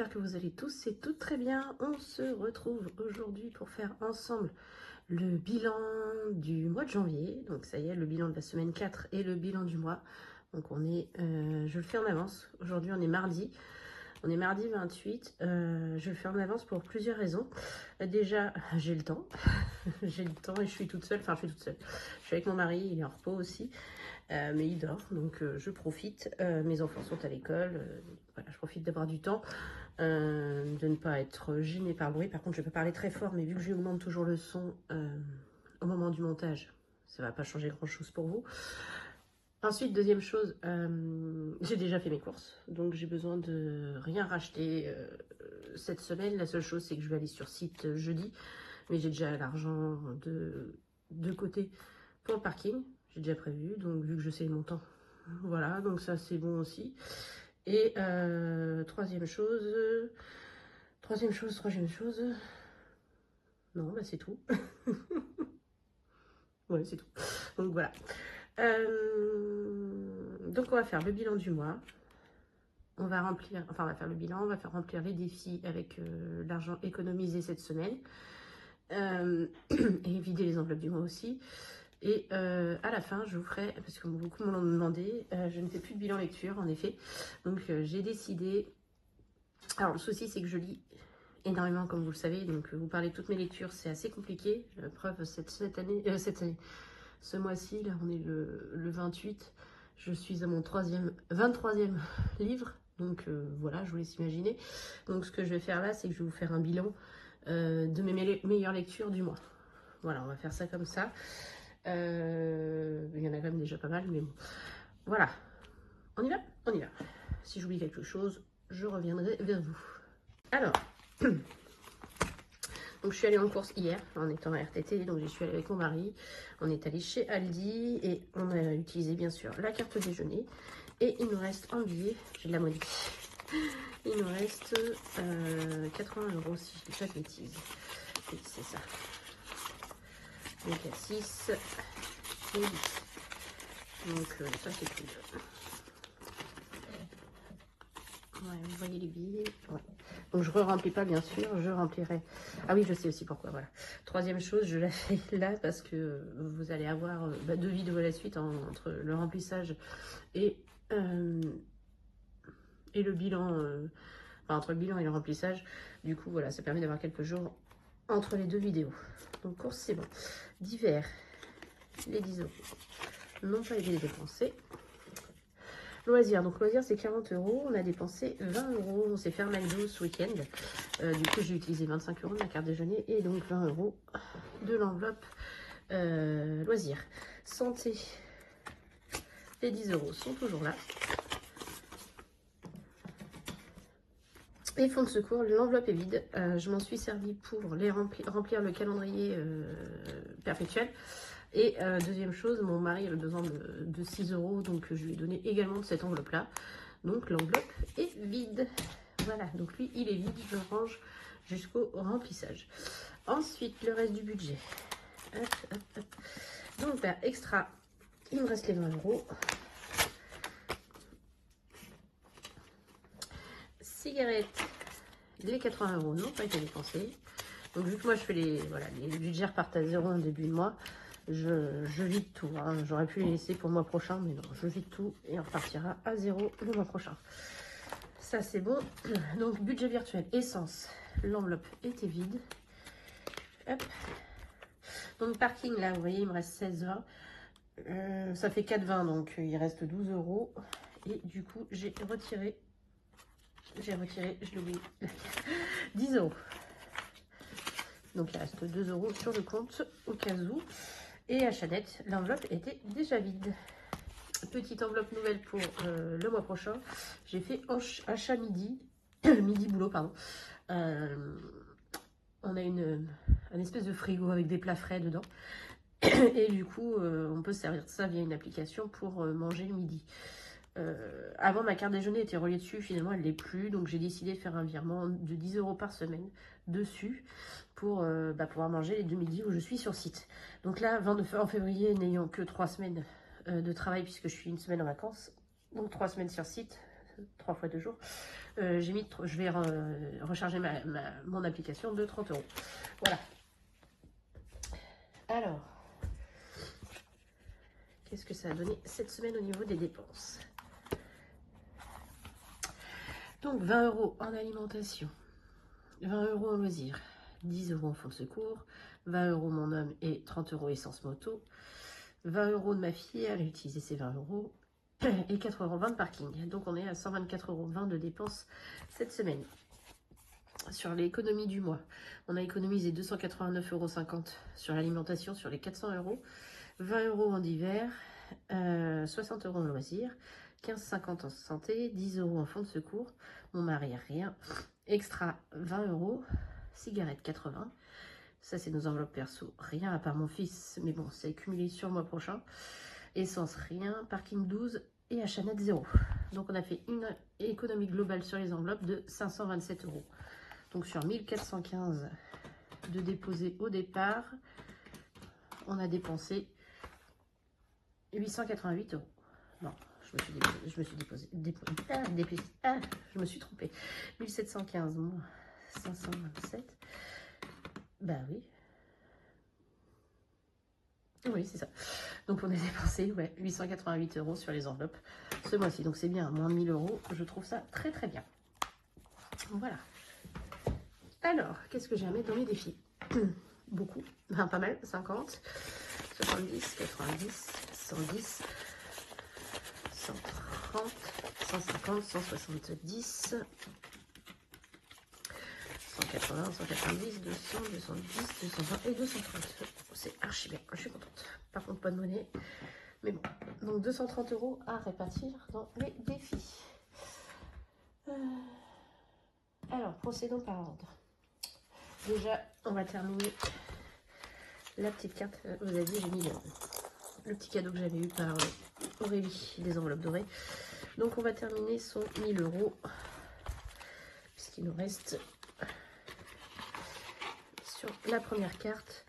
j'espère que vous allez tous et toutes très bien. On se retrouve aujourd'hui pour faire ensemble le bilan du mois de janvier. Donc ça y est, le bilan de la semaine 4 et le bilan du mois. Donc on est, je le fais en avance. Aujourd'hui on est mardi. On est mardi 28. Je le fais en avance pour plusieurs raisons. Déjà, j'ai le temps. J'ai le temps et je suis toute seule. Enfin, je suis toute seule. Je suis avec mon mari, il est en repos aussi. Mais il dort, donc je profite. Mes enfants sont à l'école. Voilà, je profite d'avoir du temps, de ne pas être gênée par le bruit. Par contre, je peux parler très fort, mais vu que j'augmente toujours le son au moment du montage, ça ne va pas changer grand-chose pour vous. Ensuite, deuxième chose, j'ai déjà fait mes courses, donc j'ai besoin de rien racheter cette semaine. La seule chose, c'est que je vais aller sur site jeudi, mais j'ai déjà l'argent de côté pour le parking. J'ai déjà prévu, donc vu que je sais mon temps, voilà, donc ça c'est bon aussi. Et troisième chose, non, bah c'est tout. Ouais, c'est tout. Donc voilà. Donc on va faire le bilan du mois. On va remplir, enfin on va faire le bilan, on va faire remplir les défis avec l'argent économisé cette semaine. Et vider les enveloppes du mois aussi. Et à la fin, je vous ferai, parce que beaucoup me l'ont demandé, je ne fais plus de bilan lecture en effet. Donc j'ai décidé. Alors le souci, c'est que je lis énormément, comme vous le savez. Donc vous parlez de toutes mes lectures, c'est assez compliqué. La preuve, cette année, ce mois-ci, là on est le 28. Je suis à mon 23e livre. Donc voilà, je vous laisse imaginer. Donc ce que je vais faire là, c'est que je vais vous faire un bilan de mes meilleures lectures du mois. Voilà, on va faire ça comme ça. Il y en a quand même déjà pas mal, mais bon. Voilà. On y va? On y va. Si j'oublie quelque chose, je reviendrai vers vous. Alors, donc je suis allée en course hier en étant à RTT, donc j'y suis allée avec mon mari. On est allé chez Aldi et on a utilisé bien sûr la carte déjeuner. Et il nous reste un billet, j'ai de la monnaie. Il nous reste 80 € si je ne dis pas de bêtises. Oui, c'est ça. Donc il y a 6 et 8. Donc ça c'est cool. Ouais, vous voyez les billets. Ouais. Donc je ne remplis pas bien sûr, je remplirai. Ah oui, je sais aussi pourquoi. Voilà. Troisième chose, je la fais là parce que vous allez avoir deux vidéos à la suite entre le remplissage et le bilan. Enfin, entre le bilan et le remplissage. Du coup, voilà, ça permet d'avoir quelques jours entre les deux vidéos. Donc course, c'est bon. Divers, les 10 € n'ont pas été dépensés. Loisirs, donc loisirs c'est 40 €, on a dépensé 20 €, on s'est fait un McDo ce week-end. Du coup j'ai utilisé 25 € de ma carte déjeuner et donc 20 € de l'enveloppe loisirs. Santé, les 10 € sont toujours là. Et fonds de secours, l'enveloppe est vide. Je m'en suis servi pour les remplir le calendrier perpétuel. Et deuxième chose, mon mari avait besoin de 6 €, donc je lui ai donné également de cette enveloppe-là. Donc l'enveloppe est vide. Voilà, donc lui, il est vide, je le range jusqu'au remplissage. Ensuite, le reste du budget. Hop, hop, hop. Donc là, extra, il me reste les 20 €. Cigarettes, les 80 € n'ont pas été dépensés. Donc vu que moi je fais les budgets repartent à 0 en début de mois, je vide tout. Hein. J'aurais pu les laisser pour le mois prochain, mais non, je vide tout et on repartira à 0 le mois prochain. Ça c'est bon. Donc budget virtuel, essence, l'enveloppe était vide. Hop. Donc parking là, vous voyez, il me reste 16,20. Ça fait 4,20, donc il reste 12 €. Et du coup, j'ai retiré, je l'ai oublié, 10 €. Donc il reste 2 € sur le compte au cas où. Et à Chanette, l'enveloppe était déjà vide. Petite enveloppe nouvelle pour le mois prochain. J'ai fait achat midi, midi boulot, pardon. On a un espèce de frigo avec des plats frais dedans. Et du coup, on peut se servir de ça via une application pour manger le midi. Avant, ma carte déjeuner était reliée dessus, finalement elle ne l'est plus, donc j'ai décidé de faire un virement de 10 € par semaine dessus pour pouvoir manger les deux midis où je suis sur site. Donc là, en février, n'ayant que 3 semaines de travail puisque je suis une semaine en vacances, donc 3 semaines sur site, 3 fois 2 jours. Je vais recharger mon application de 30 €. Voilà. Alors, qu'est-ce que ça a donné cette semaine au niveau des dépenses? Donc 20 € en alimentation, 20 € en loisirs, 10 € en fonds de secours, 20 € mon homme et 30 € essence moto, 20 € de ma fille, elle a utilisé ses 20 € et 4,20 € de parking. Donc on est à 124,20 € de dépenses cette semaine. Sur l'économie du mois, on a économisé 289,50 € sur l'alimentation sur les 400 €, 20 € en divers, 60 € en loisirs, 15,50 € en santé, 10 € en fonds de secours, mon mari rien, extra 20 €, cigarettes 80, ça c'est nos enveloppes perso, rien à part mon fils, mais bon c'est cumulé sur le mois prochain, essence rien, parking 12 et achat net 0. Donc on a fait une économie globale sur les enveloppes de 527 €. Donc sur 1415 de déposer au départ, on a dépensé 888 €. Non, je me suis trompée. 1715 moins 527. Bah oui. Oui, c'est ça. Donc on a dépensé 888 € sur les enveloppes ce mois-ci. Donc c'est bien, moins 1000 €. Je trouve ça très très bien. Voilà. Alors, qu'est-ce que j'ai à mettre dans mes défis? Beaucoup, enfin pas mal, 50, 70, 90, 110, 130, 150, 170, 180, 190, 200, 210, 220 et 230. C'est archi bien, je suis contente. Par contre, pas de monnaie. Mais bon, donc 230 € à répartir dans les défis. Alors, procédons par ordre. Déjà, on va terminer la petite carte. Vous avez vu, j'ai mis le petit cadeau que j'avais eu par Aurélie, des enveloppes dorées. Donc, on va terminer son 1000 €, puisqu'il nous reste sur la première carte.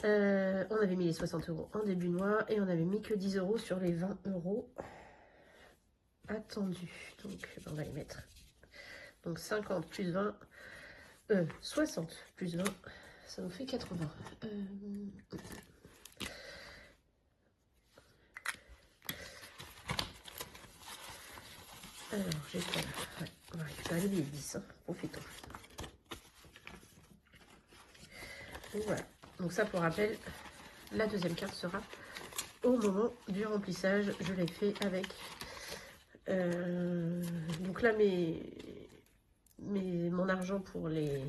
On avait mis les 60 € en début de mois et on avait mis que 10 € sur les 20 € attendus. Donc, on va les mettre. Donc, 50 plus 20, 60 plus 20, ça nous fait 80. Alors, j'ai quoi là? Ouais, on va récupérer les billets de 10, hein. Profitons. Donc voilà. Donc ça, pour rappel, la deuxième carte sera au moment du remplissage. Je l'ai fait avec... donc là, mon argent pour les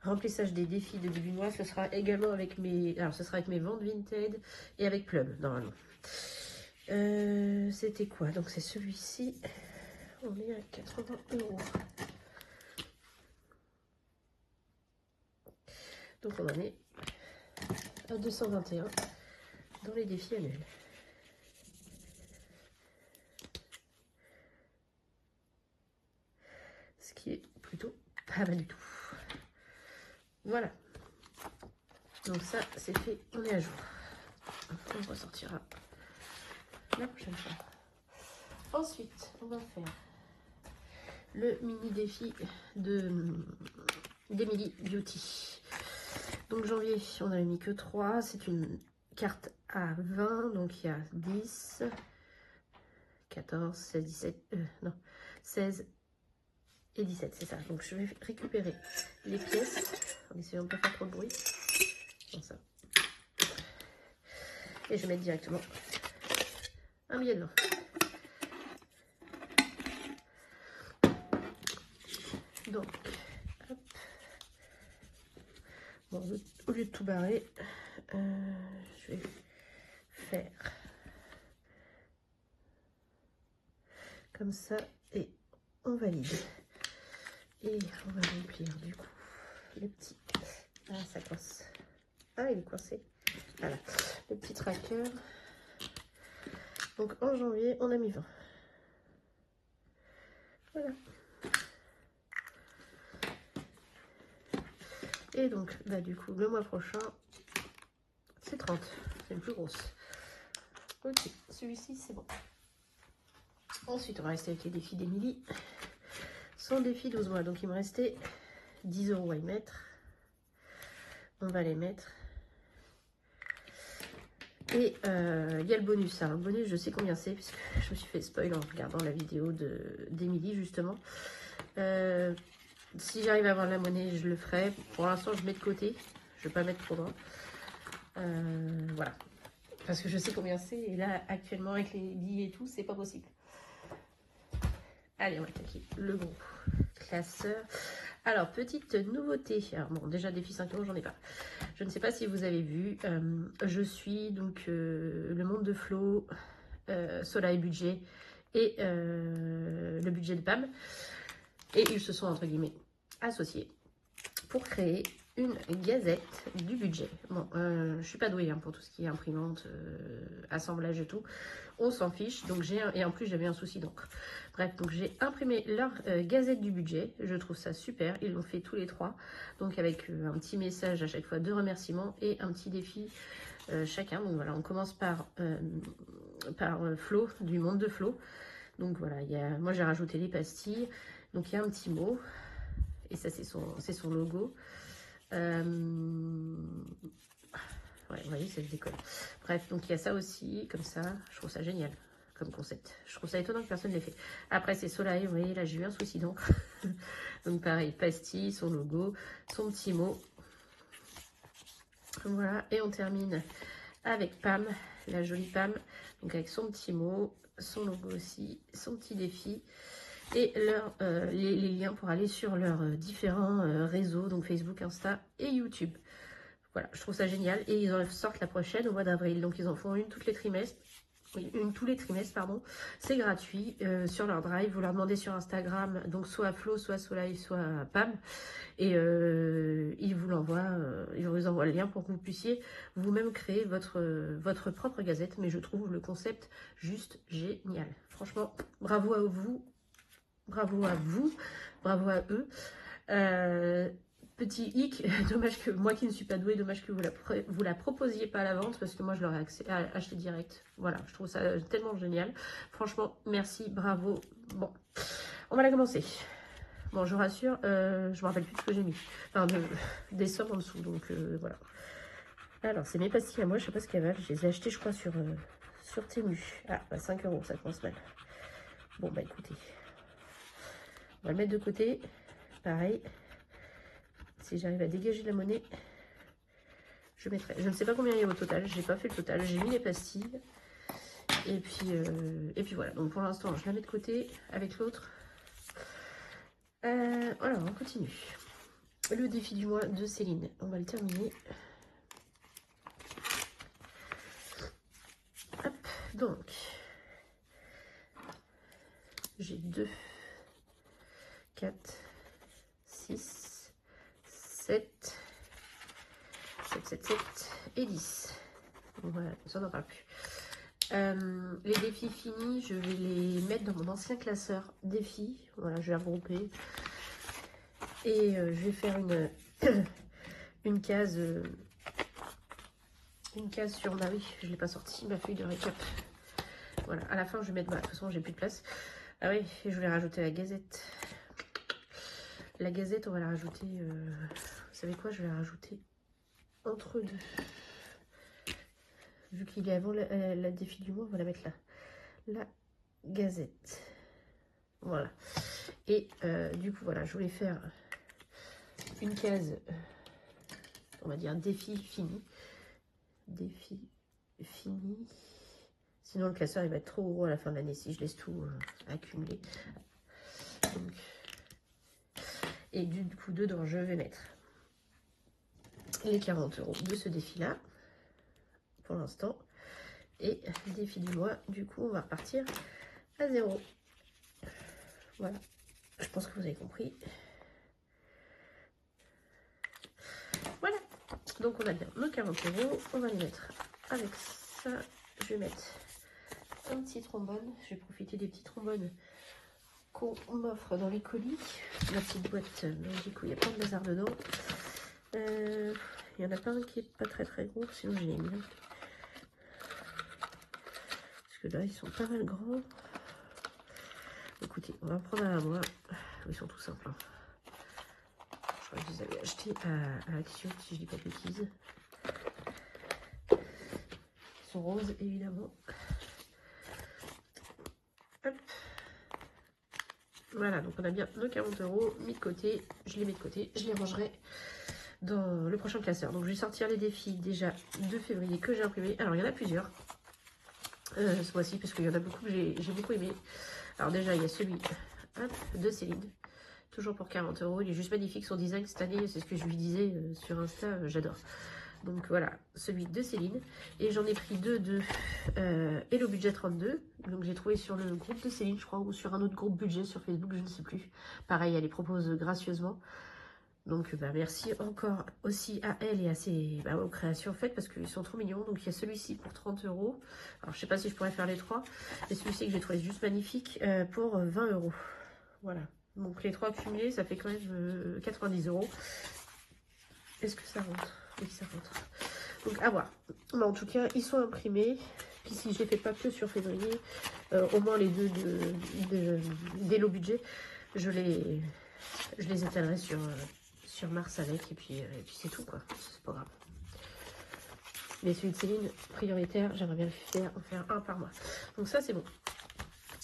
remplissages des défis de début de mois, ce sera également avec mes... Alors, ce sera avec mes ventes Vinted et avec Plum, normalement. C'était quoi? Donc c'est celui-ci. On est à 80 €. Donc on en est à 221 dans les défis annuels. Ce qui est plutôt pas mal du tout. Voilà. Donc ça, c'est fait. On est à jour. On ressortira la prochaine fois. Ensuite, on va faire le mini défi d'Emily Beauty. Donc janvier, on n'avait mis que 3. C'est une carte à 20. Donc il y a 10, 14, 16, 17, non, 16 et 17, c'est ça. Donc je vais récupérer les pièces en essayant de ne pas faire trop de bruit. Comme ça. Et je vais mettre directement un billet de 20. Donc, hop. Bon, au lieu de tout barrer, je vais faire comme ça et on valide. Et on va remplir du coup le petit... Ah, ça coince. Ah, il est coincé. Voilà, le petit tracker. Donc en janvier, on a mis 20. Voilà. Et donc, bah, du coup, le mois prochain, c'est 30. C'est le plus grosse. Ok, celui-ci, c'est bon. Ensuite, on va rester avec les défis d'Emilie. Son défi 12 mois. Donc, il me restait 10 € à y mettre. On va les mettre. Et il y a le bonus. Alors, le bonus, je sais combien c'est, puisque je me suis fait spoil en regardant la vidéo d'Emilie, justement. Si j'arrive à avoir la monnaie, je le ferai. Pour l'instant, je mets de côté. Je ne vais pas mettre trop loin. Voilà. Parce que je sais combien c'est. Et là, actuellement, avec les billets et tout, c'est pas possible. Allez, on va attaquer le gros classeur. Alors, petite nouveauté. Alors, bon, déjà, défi 5 €, j'en ai pas. Je ne sais pas si vous avez vu. Je suis donc le monde de Flo, Sola et Budget et le budget de Pam. Et ils se sont, entre guillemets, associés pour créer une gazette du budget. Bon, je suis pas douée pour tout ce qui est imprimante, assemblage et tout. On s'en fiche. Donc et en plus j'avais un souci d'encre. Bref, donc j'ai imprimé leur gazette du budget. Je trouve ça super. Ils l'ont fait tous les trois. Donc avec un petit message à chaque fois de remerciements et un petit défi chacun. Donc voilà, on commence par Flo, du monde de Flo. Donc voilà, moi j'ai rajouté les pastilles. Donc il y a un petit mot. Et ça, c'est son logo. Ouais, vous voyez, ça se décolle. Bref, donc il y a ça aussi, comme ça. Je trouve ça génial comme concept. Je trouve ça étonnant que personne ne l'ait fait. Après, c'est Soleil. Vous voyez, là, j'ai eu un souci d'encre. Donc pareil, pastille, son logo, son petit mot. Voilà, et on termine avec Pam, la jolie Pam. Donc avec son petit mot, son logo aussi, son petit défi. Et les liens pour aller sur leurs différents réseaux, donc Facebook, Insta et YouTube. Voilà, je trouve ça génial. Et ils en sortent la prochaine au mois d'avril. Donc ils en font une tous les trimestres. Oui, une tous les trimestres, pardon. C'est gratuit sur leur drive. Vous leur demandez sur Instagram, donc soit Flo, soit Soleil, soit Pam. Et ils vous l'envoient, ils vous envoient le lien pour que vous puissiez vous-même créer votre propre gazette. Mais je trouve le concept juste génial. Franchement, bravo à vous. Bravo à vous, bravo à eux. Petit hic, dommage que moi qui ne suis pas douée, dommage que vous la proposiez pas à la vente parce que moi je l'aurais acheté direct. Voilà, je trouve ça tellement génial. Franchement, merci, bravo. Bon, on va la commencer. Bon, je vous rassure, je me rappelle plus de ce que j'ai mis. Enfin, des sommes en dessous, donc voilà. Alors, c'est mes pastilles à moi, je sais pas ce qu'elles valent. Je les ai achetées, je crois, sur Temu. Ah, bah 5 €, ça commence mal. Bon, bah écoutez. On va le mettre de côté. Pareil. Si j'arrive à dégager la monnaie, je mettrai. Je ne sais pas combien il y a au total. J'ai pas fait le total. J'ai mis les pastilles. Et puis voilà. Donc pour l'instant, je la mets de côté avec l'autre. Voilà, on continue. Le défi du mois de Céline. On va le terminer. Hop. Donc, j'ai 2, 4, 6, 7, 7 et 10. Donc voilà, ça n'en parle plus. Les défis finis, je vais les mettre dans mon ancien classeur défis. Voilà, je vais regrouper. Et je vais faire une case sur ma... Oui, je ne l'ai pas sorti, ma feuille de récap. Voilà, à la fin, je vais mettre... Bah, de toute façon, j'ai plus de place. Ah oui, et je vais rajouter la gazette. La gazette, on va la rajouter... vous savez quoi, je vais la rajouter entre deux. Vu qu'il est avant la défi du mois, on va la mettre là. La gazette. Voilà. Et du coup, voilà, je voulais faire une case, on va dire défi fini. Défi fini. Sinon, le classeur, il va être trop gros à la fin de l'année si je laisse tout accumuler. Donc, et du coup, dedans, je vais mettre les 40 € de ce défi-là, pour l'instant. Et le défi du mois, du coup, on va repartir à 0. Voilà. Je pense que vous avez compris. Voilà. Donc, on a bien nos 40 €. On va les mettre avec ça. Je vais mettre un petit trombone. Je vais profiter des petits trombones qu'on m'offre dans les colis. La petite boîte magique où il y a plein de bazar dedans. Il y en a pas un qui est pas très gros, sinon je l'ai mis. Parce que là, ils sont pas mal grands. écoutez, on va en prendre un à moi. Ils sont tout simples. Hein. Je crois que je les avais achetés à Action, si je dis pas de bêtises. Ils sont roses, évidemment. Hop. Voilà, donc on a bien nos 40 € mis de côté. Je les mets de côté. Je les rangerai dans le prochain classeur. Donc je vais sortir les défis déjà de février que j'ai imprimé. Alors il y en a plusieurs ce mois-ci, parce qu'il y en a beaucoup que j'ai beaucoup aimé. Alors déjà il y a celui de Céline. Toujours pour 40 €. Il est juste magnifique son design cette année. C'est ce que je lui disais sur Insta. J'adore. Donc voilà, celui de Céline. Et j'en ai pris deux de Hello Budget 32. Donc j'ai trouvé sur le groupe de Céline, je crois, ou sur un autre groupe budget sur Facebook, je ne sais plus. Pareil, elle les propose gracieusement. Donc bah, merci encore aussi à elle et à ses aux créations faites parce qu'ils sont trop mignons. Donc il y a celui-ci pour 30 €. Alors je sais pas si je pourrais faire les trois. Et celui-ci que j'ai trouvé juste magnifique pour 20 €. Voilà. Donc les trois cumulés, ça fait quand même 90 €. Est-ce que ça rentre? Oui, ça rentre. Donc à voir. Mais en tout cas, ils sont imprimés. Puis si je les fais pas que sur février, au moins les deux d'Hello Budget, je les étalerai sur mars avec. Et puis c'est tout quoi. C'est pas grave. Mais celui de Céline, prioritaire, j'aimerais bien en faire un par mois. Donc ça c'est bon.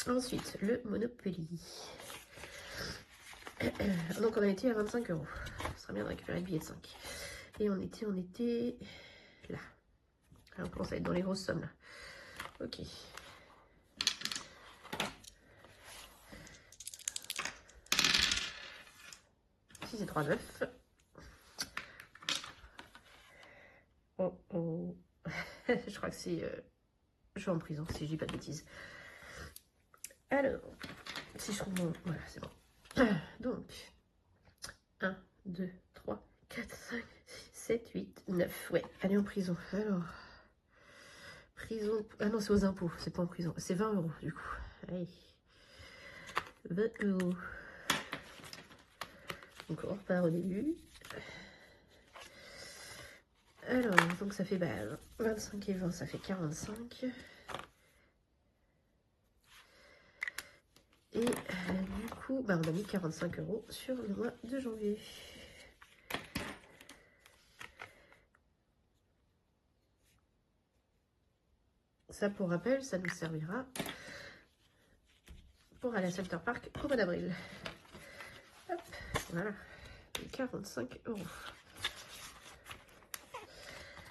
Ensuite, le Monopoly. Donc on a été à 25 €. Ce serait bien de récupérer le billet de 5. Et on était là. Alors, on commence à être dans les grosses sommes là. Ok. 6 et 3, 9. Oh oh. Je crois que c'est... je suis en prison si je dis pas de bêtises. Alors, si je trouve mon... Voilà, c'est bon. Donc, 1, 2, 3, 4, 5, 6, 7, 8, 9. Ouais, allez en prison. Alors, prison... Ah non, c'est aux impôts, c'est pas en prison. C'est 20 € du coup. Allez. 20 €. Donc on repart au début. Alors, donc ça fait 25 et 20, ça fait 45. Et du coup, on a mis 45 € sur le mois de janvier. Ça, pour rappel, ça nous servira pour aller à Center Park au mois d'avril. Hop, voilà, 45 €.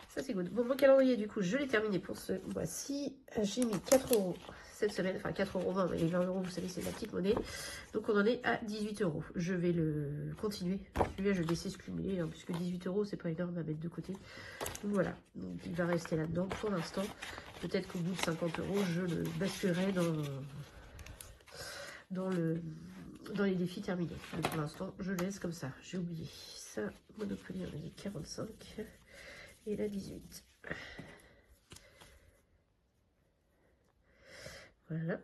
Ça, c'est good. Bon, mon calendrier, du coup, je l'ai terminé pour ce mois-ci. J'ai mis 4 € cette semaine. Enfin, 4 €, mais les 20 €, vous savez, c'est la petite monnaie. Donc, on en est à 18 €. Je vais le continuer. Celui-là, je vais laisser se cumuler, hein, puisque 18 €, c'est pas énorme à mettre de côté. Donc, voilà. Donc, il va rester là-dedans pour l'instant. Peut-être qu'au bout de 50 €, je le basculerai dans les défis terminés. Mais pour l'instant, je laisse comme ça. J'ai oublié ça. Monopoly, on a dit 45. Et la 18. Voilà.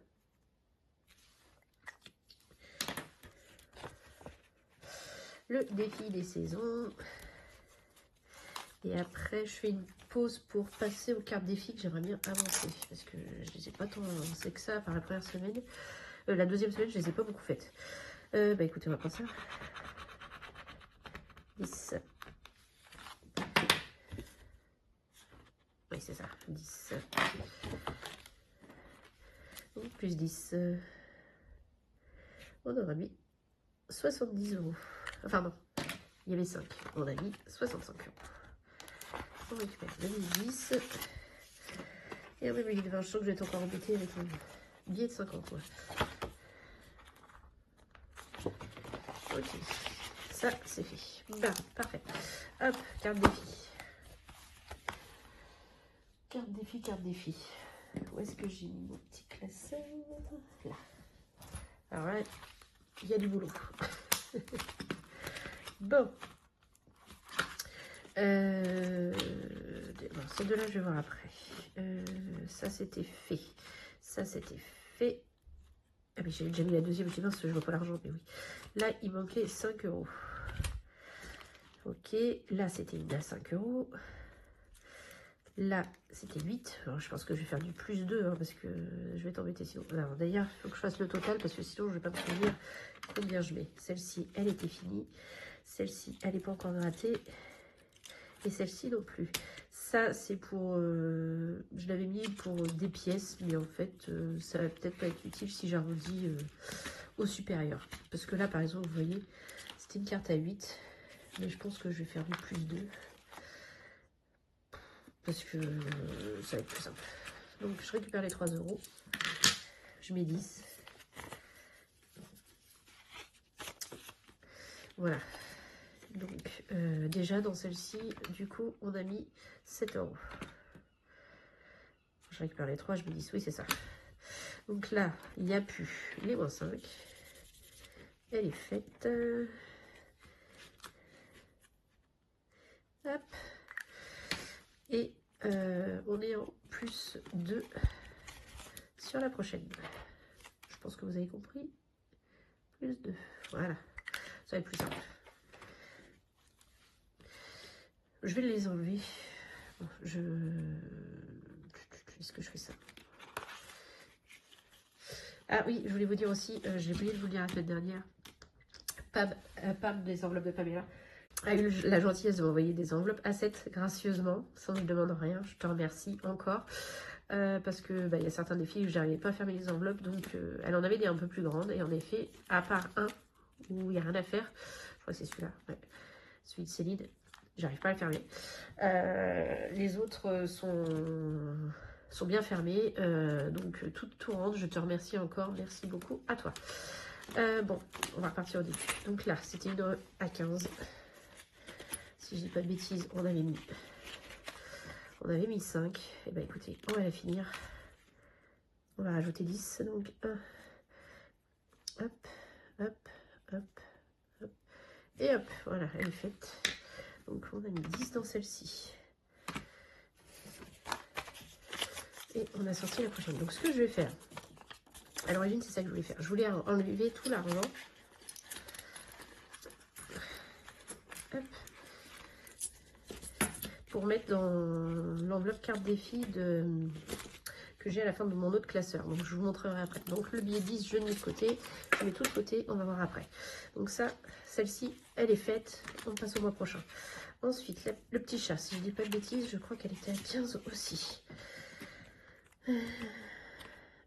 Le défi des saisons. Et après, je fais une pause pour passer aux cartes défis que j'aimerais bien avancer. Parce que je ne les ai pas tant avancées que ça par la première semaine. La deuxième semaine, je ne les ai pas beaucoup faites. Écoutez, on va prendre ça. 10. Oui, c'est ça. 10. Donc, plus 10. On aura mis 70 €. Enfin, non. Il y avait 5. On a mis 65 €. On récupère le 10. Et un billet de 20. Je sens que je vais être encore embêtée avec un billet de 50. Ouais. Ok. Ça, c'est fait. Bah, parfait. Hop, carte défi. Carte défi. Où est-ce que j'ai mis mon petit classeur? Là. Alors là, il y a du boulot. Bon. Ces deux-là, je vais voir après. Ça, c'était fait. Ça, c'était fait. Ah, mais j'avais déjà mis la deuxième. Je dis mince, je vois pas l'argent, mais oui. Là, il manquait 5 €. Ok. Là, c'était une à 5 €. Là, c'était 8. Alors, je pense que je vais faire du plus 2, hein, parce que je vais t'embêter sinon. Alors, d'ailleurs, il faut que je fasse le total, parce que sinon, je ne vais pas me souvenir combien je mets. Celle-ci, elle était finie. Celle-ci, elle n'est pas encore grattée. Et celle-ci non plus. Ça, c'est pour... je l'avais mis pour des pièces, mais en fait, ça va peut-être pas être utile si j'arrondis au supérieur. Parce que là, par exemple, vous voyez, c'était une carte à 8. Mais je pense que je vais faire du plus 2. Parce que ça va être plus simple. Donc, je récupère les 3 euros. Je mets 10. Voilà. Donc, déjà, dans celle-ci, du coup, on a mis 7 euros. Je récupère les 3, je mets 10. Oui, c'est ça. Donc là, il n'y a plus les moins 5. Elle est faite. Hop. Et on est en plus 2 sur la prochaine. Je pense que vous avez compris. Plus 2. Voilà. Ça va être plus simple. Je vais les enlever. Bon, est-ce que je fais ça? Ah oui, je voulais vous dire aussi, j'ai oublié de vous le dire la semaine dernière. Pam des enveloppes de Pamela a eu la gentillesse de m'envoyer des enveloppes à 7 gracieusement, sans que je demande rien. Je te remercie encore. Parce que y a certains défis où je n'arrivais pas à fermer les enveloppes, donc elle en avait des un peu plus grandes. Et en effet, à part un où il n'y a rien à faire, je crois que c'est celui-là, ouais, celui de Céline, j'arrive pas à le fermer. Les autres sont bien fermés, donc tout rentre. Je te remercie encore, merci beaucoup à toi. Bon, on va repartir au début. Donc là, c'était une à 15. Si je dis pas de bêtises, on avait mis 5. Et ben écoutez, on va la finir. On va rajouter 10. Donc 1, hop, hop, hop, hop. Et hop, voilà, elle est faite. Donc on a mis 10 dans celle-ci. Et on a sorti la prochaine. Donc ce que je vais faire, à l'origine c'est ça que je voulais faire. Je voulais enlever tout l'argent. Hop. Pour mettre dans l'enveloppe carte défi que j'ai à la fin de mon autre classeur. Donc je vous montrerai après. Donc le billet 10, je le mets de côté. Je mets tout de côté, on va voir après. Donc ça, celle-ci, elle est faite. On passe au mois prochain. Ensuite, le petit chat, si je dis pas de bêtises, je crois qu'elle était à 15 aussi.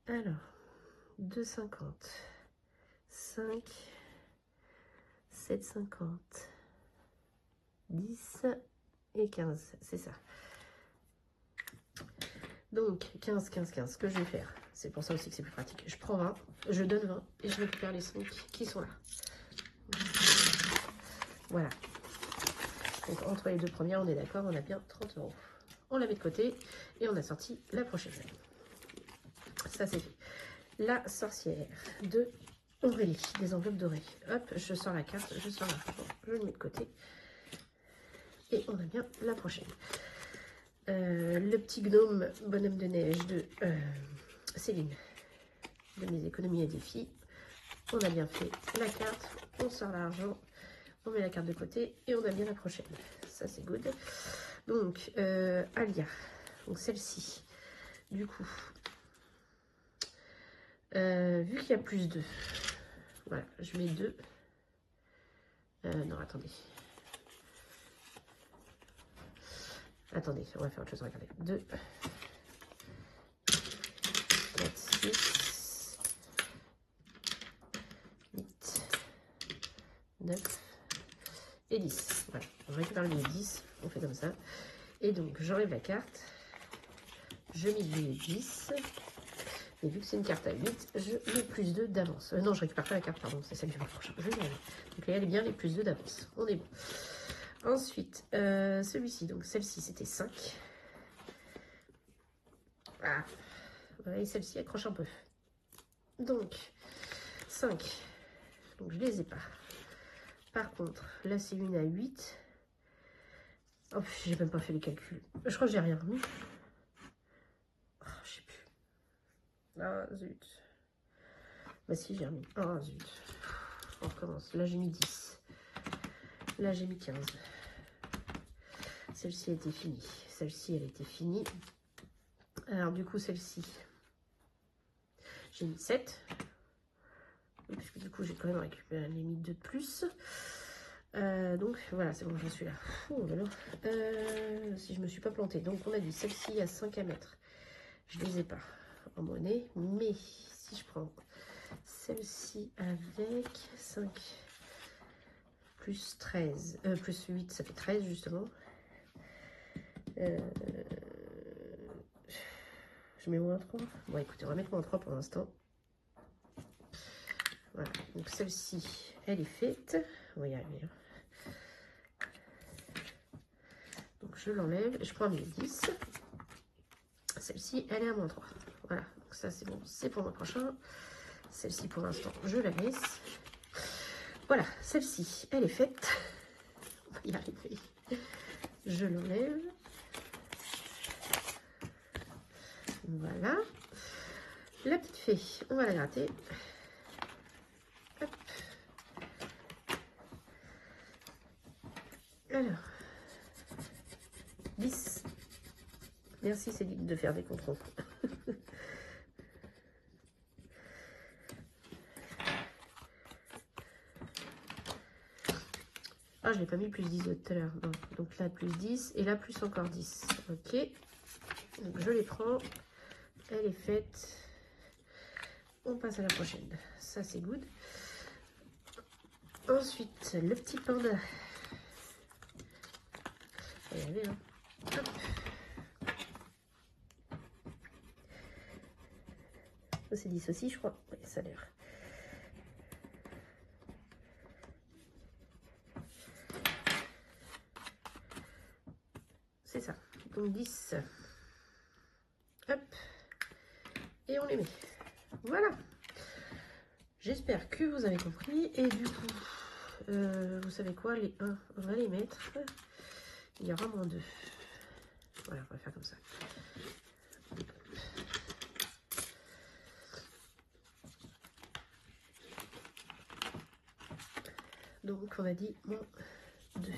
Alors, 2,50, 5, 7,50, 10 et 15, c'est ça. Donc, 15, 15, 15, ce que je vais faire, c'est pour ça aussi que c'est plus pratique. Je prends 20, je donne 20 et je récupère les 5 qui sont là. Voilà. Donc, entre les deux premières, on est d'accord, on a bien 30 euros. On la met de côté et on a sorti la prochaine. Ça, c'est fait. La sorcière de Aurélie, des enveloppes dorées. Hop, je sors la carte, je sors l'argent, je le mets de côté. Et on a bien la prochaine. Le petit gnome bonhomme de neige de Céline, de mes économies et défis. On a bien fait la carte, on sort l'argent, on met la carte de côté et on a bien la prochaine. Ça c'est good. Donc Alia, donc celle-ci, du coup, vu qu'il y a plus 2, voilà, je mets 2. Non, attendez. Attendez, on va faire autre chose, regardez. 2, 4, 6, 8, 9 et 10. Voilà, on récupère le billet 10, on fait comme ça. Et donc, j'enlève la carte, je mets le billet 10. Et vu que c'est une carte à 8, je mets plus 2 d'avance. Non, je récupère pas la carte, pardon, c'est celle du mois prochain. Je vais y aller. Donc là, elle est bien les plus 2 d'avance. On est bon. Ensuite, celui-ci, donc celle-ci, c'était 5. Ah, voilà, et celle-ci accroche un peu. Donc, 5. Donc, je les ai pas. Par contre, là, c'est une à 8. Oh, j'ai même pas fait les calculs. Je crois que j'ai rien remis. Oh, je sais plus. Ah, zut. Bah si, j'ai remis. Ah, zut. On recommence. Là, j'ai mis 10. Là, j'ai mis 15. celle-ci a été finie. Celle-ci, elle a été finie. Alors, du coup, celle-ci, j'ai mis 7. Puisque du coup, j'ai quand même récupéré les limite 2 de plus. Donc, voilà, c'est bon, j'en suis là. Oh là là. Si je me suis pas plantée. Donc, on a dit celle-ci à 5 à mettre. Je les ai pas en monnaie. Mais si je prends celle-ci avec 5 plus 13, plus 8, ça fait 13 justement. Je mets moins 3. Bon, écoutez, on va mettre moins 3 pour l'instant. Voilà, donc celle-ci, elle est faite. On va y arriver. Donc je l'enlève, je prends mes 10. Celle-ci, elle est à moins 3. Voilà, donc ça c'est bon, c'est pour le mois prochain. Celle-ci, pour l'instant, je la laisse. Voilà, celle-ci, elle est faite. On va y arriver. Je l'enlève. Voilà. La petite fée, on va la gratter. Hop. Alors, 10. Merci Céline de faire des contrôles. Ah, je n'ai pas mis plus 10 tout à l'heure. Donc là, plus 10 et là, plus encore 10. Ok. Donc je les prends. Elle est faite. On passe à la prochaine. Ça, c'est good. Ensuite, le petit panda. On va y aller, hein. Hop. C'est 10 aussi, je crois. Oui, ça a l'air. C'est ça. Donc 10. Hop. Et on les met. Voilà. J'espère que vous avez compris. Et du coup, vous savez quoi, les 1, on va les mettre. Il y aura moins 2. Voilà, on va faire comme ça. Donc, on a dit moins 2.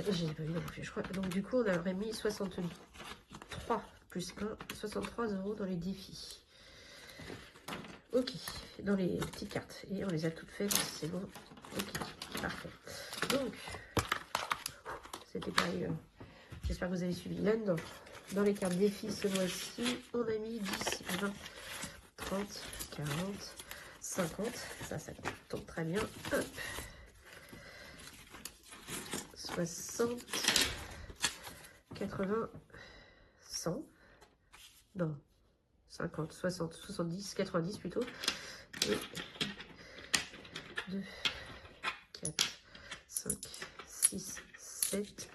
J'ai pas vu non plus, je crois. Donc, du coup, on aurait mis 63 plus 1, 63 € dans les défis. Ok, dans les petites cartes. Et on les a toutes faites, c'est bon. Ok, parfait. Donc, c'était pareil. J'espère que vous avez suivi. Là-dedans, dans les cartes défis ce mois-ci, on a mis 10, 20, 30, 40, 50. Ça tombe très bien. Hop. 60, 80, 100. Non, 50, 60, 70, 90 plutôt. Et 2, 4, 5, 6, 7,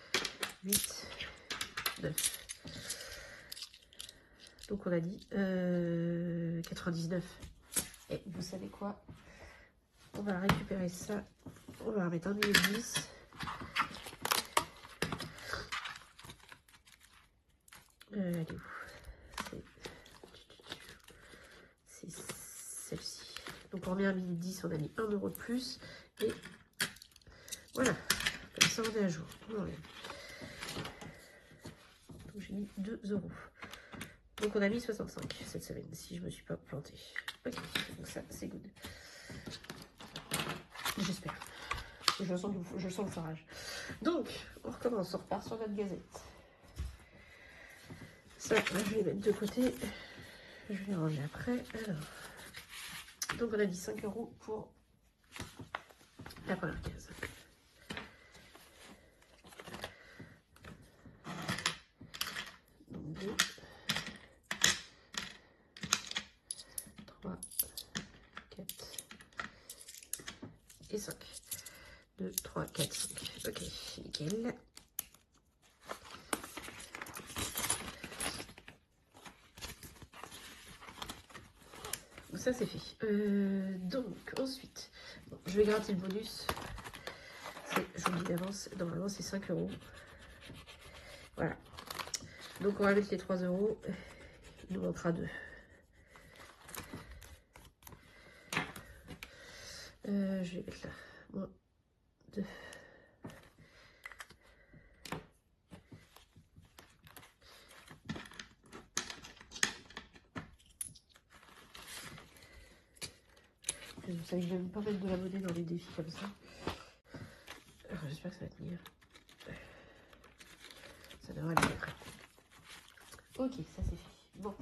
8, 9. Donc on a dit 99. Et vous savez quoi? On va récupérer ça. On va remettre un billet de 10. Elle est où? C'est celle-ci. Donc on remet un billet de 10, on a mis 1 € de plus. Et voilà, comme ça on est à jour. On enlève. Donc j'ai mis 2 €. Donc on a mis 65 cette semaine, si je me suis pas plantée. Ok, donc ça c'est good. J'espère. Je sens le farage. Donc, on recommence, on repart sur notre gazette. Ça, je vais les mettre de côté. Je vais les ranger après. Alors, donc on a dit 5 € pour la première case. Donc 2, 3, 4 et 5. 2, 3, 4, 5. Ok, nickel. Ça c'est fait. Donc ensuite, bon, je vais gratter le bonus. Je vous le dis d'avance, normalement c'est 5 €. Voilà. Donc on va mettre les 3 €. Il nous manquera 2. Je vais mettre là. Moins 2. Vous savez que je n'aime pas mettre de la monnaie dans les défis comme ça. J'espère que ça va tenir. Ça devrait aller après. Ok, ça c'est fait. Bon.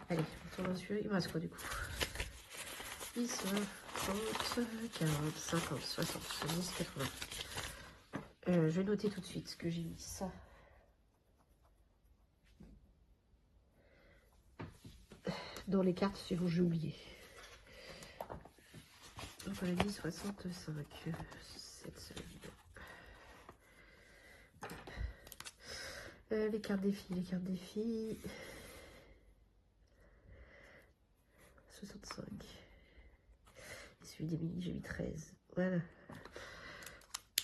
Allez, on tourne sur. Il me reste quoi du coup? 10, 20, 30, 40, 50, 60, 70, 80. Je vais noter tout de suite ce que j'ai mis. Ça. Dans les cartes, sinon j'ai oublié. Donc on a dit 65. 7 semaines. Les cartes défis. 65. Et celui d'Emilie, j'ai mis 13. Voilà.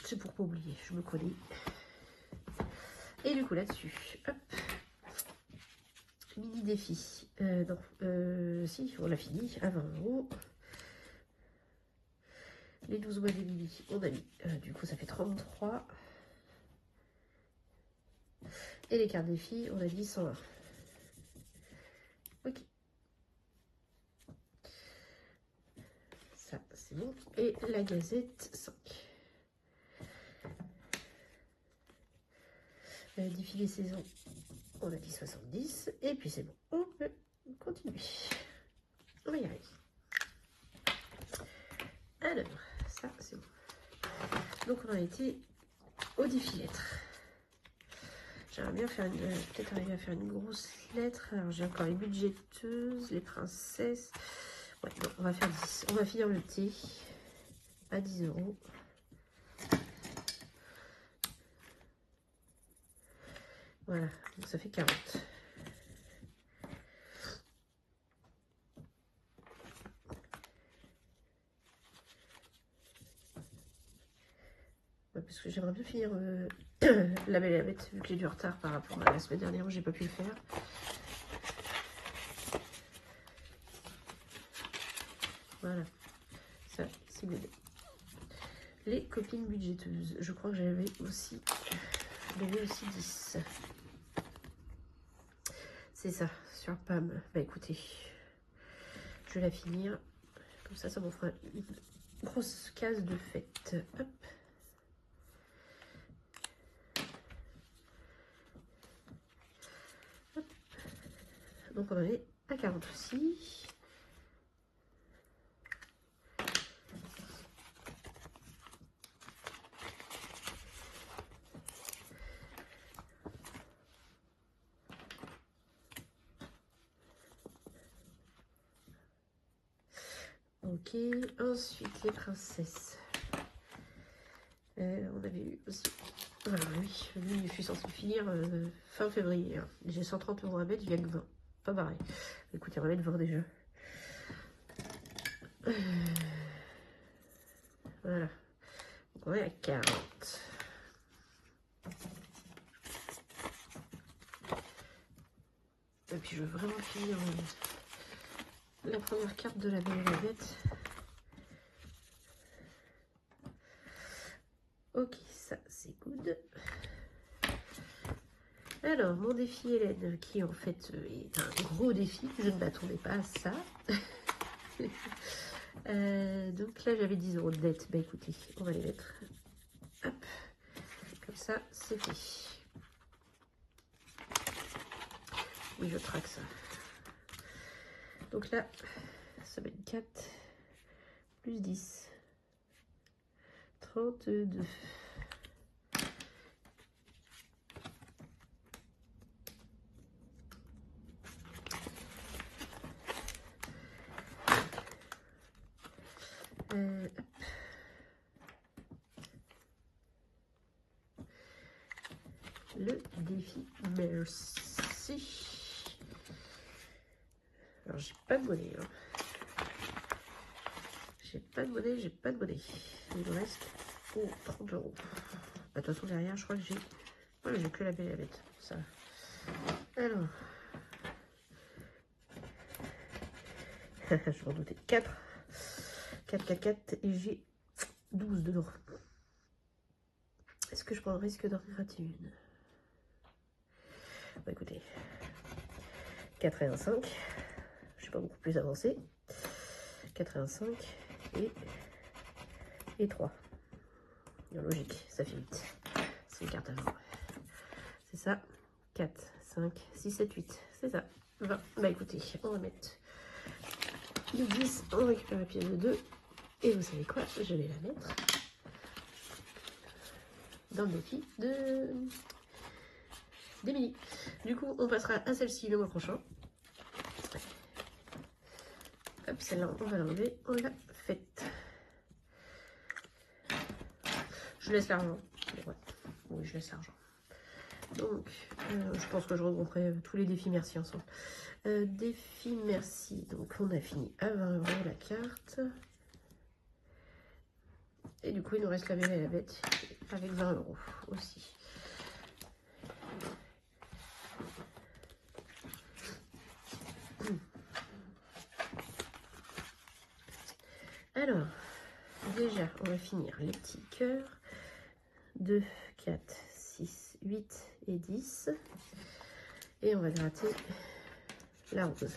C'est pour pas oublier, je me connais. Et du coup, là-dessus, hop. Mini défi. Non, si, on l'a fini à 20 €. Les 12 mois d'Emilie, on a mis. Du coup, ça fait 33. Et les cartes défi, on a dit 120. Ok. Ça, c'est bon. Et la gazette, 5. Défilé saison, on a dit 70. Et puis c'est bon. On peut continuer. On va y arriver. Alors, ça, c'est bon. Donc, on a été au défi lettres. J'aimerais bien faire peut-être arriver à faire une grosse lettre. Alors, j'ai encore les budgéteuses, les princesses. Ouais, bon, on va faire 10. On va finir le thé à 10 €. Voilà, donc ça fait 40. Ouais, parce que j'aimerais bien finir la Belle et la Bête, vu que j'ai du retard par rapport à la semaine dernière où j'ai pas pu le faire. Voilà, ça c'est good. Les copines budgéteuses, je crois que j'avais aussi 10. C'est ça, sur PAM. Bah écoutez, je vais la finir. Comme ça m'en fera une grosse case de fête. Hop. Hop. Donc on en est à 40 aussi. Ok, ensuite les princesses. On avait eu aussi. Voilà, oui, lui, je suis censée finir fin février. Hein. J'ai 130 € à mettre, il y a que 20. Pas pareil. Écoutez, on va mettre 20 déjà. Voilà. Donc on est à 40. Et puis je veux vraiment finir la première carte de la Belle et la Bête. Ok, ça c'est good. Alors, mon défi Hélène, qui en fait est un gros défi, je ne m'attendais pas à ça. Donc là, j'avais 10 € de dette. Bah écoutez, on va les mettre. Hop, comme ça, c'est fait. Oui, je traque ça. Donc là, ça va être 4 plus 10. 32. Le défi, merci. Alors, j'ai pas de monnaie. Hein. J'ai pas de monnaie, j'ai pas de monnaie. Il me reste 30 €. Bah, de toute façon, derrière, je crois que j'ai. Ouais, j'ai que la Belle et la Bête. Ça. Alors. Je m'en doutais. 4. 4, 4, 4 et j'ai 12 dedans. Est-ce que je prends le risque d'en rater une? Bon, écoutez, 4 et un 5. Je suis pas beaucoup plus avancé. 4 et un 5 et 3. Bien logique, ça fait 8. C'est une carte avant. C'est ça. 4, 5, 6, 7, 8. C'est ça. 20. Bah écoutez, on va mettre le 10. On récupère la pièce de 2. Et vous savez quoi? Je vais la mettre dans le défi d'Emilie. Du coup, on passera à celle-ci le mois prochain. Hop, celle-là, on va l'enlever. On l'a faite. Je laisse l'argent. Ouais. Oui, je laisse l'argent. Donc, je pense que je regrouperai tous les défis merci ensemble. Défi merci. Donc, on a fini à 20 € la carte. Et du coup, il nous reste la belle et la bête avec 20 € aussi. Alors, déjà, on va finir les petits cœurs. 2, 4, 6, 8 et 10. Et on va gratter la rose.